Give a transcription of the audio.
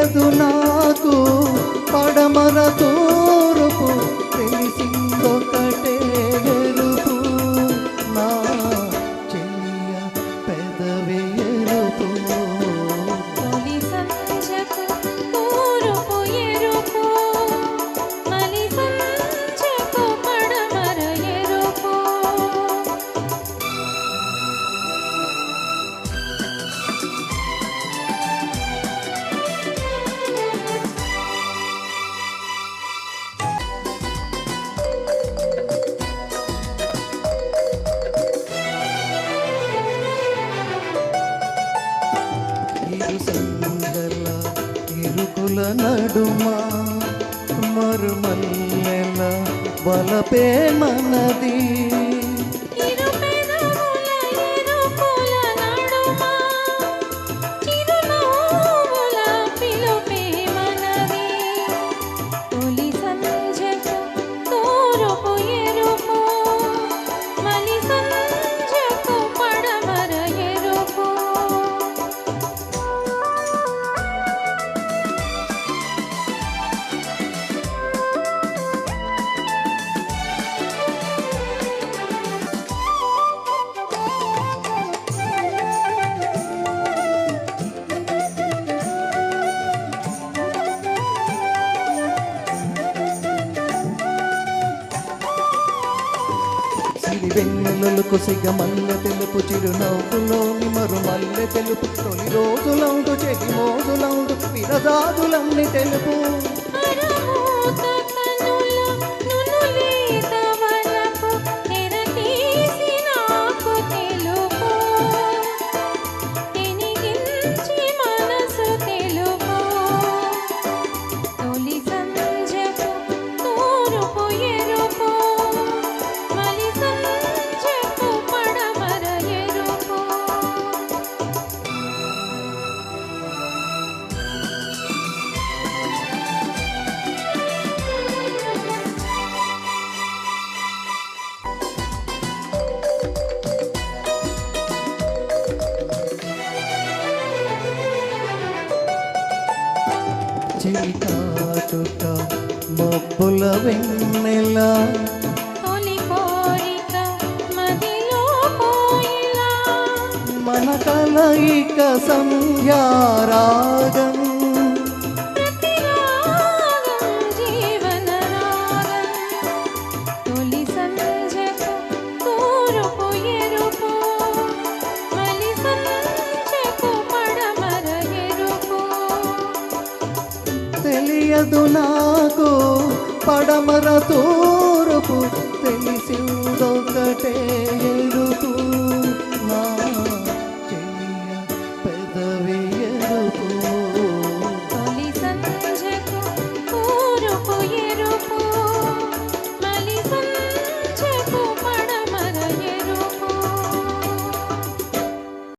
తెలియదు నాకు పడమర తూర్పు తెలిసిందొకటే ఎరుపు నా చెయ్య పెదవి ఎరుపు తొలి సంధ్యకు తూర్పు ఎరుపు మలి సంధ్యకు పడమర ఎరుపు ఇరు సంగల ఇరుకుల నడుమ మరుమల్లెల బలపే మనది ఇరు పెదవుల ఎరుపుల నడుమ చిరునవ్వుల పిలుపే మనది తొలి సంధ్యకు తూర్పు ఎరుపు మలి సంధ్యకు పడమర ఎరుపు సిరి వెన్నెలలు కొసిగ మల్లె తెలుపు చిరునవ్వులోని మరుమల్లె తెలుపు తొలి రోజులందు చెడి మోజులందు విరదాదులన్నీ తెలుపు అరమూత కనుల నునులేత వలపు తెరతీసి నాకు తెలుపు ఎనిగించి మనసు తెలుపు తొలి సంధ్యకు తూర్పు ఎరుపు మలి సంధ్యకు పడమర ఎరుపు చిలికాటుక మబ్బుల వెన్నెల తొలి కోరిక మదిలో పోయిలా మన కలయిక సంధ్యారాగం ప్రతిరాగం జీవన రాగం తొలి సంధ్యకు తూర్పు ఎరుపు మలి సంధ్యకు పడమర ఎరుపు తెలియదు నాకు పడమర తూర్పు తెలిసిందొకటే ఎరుపు నా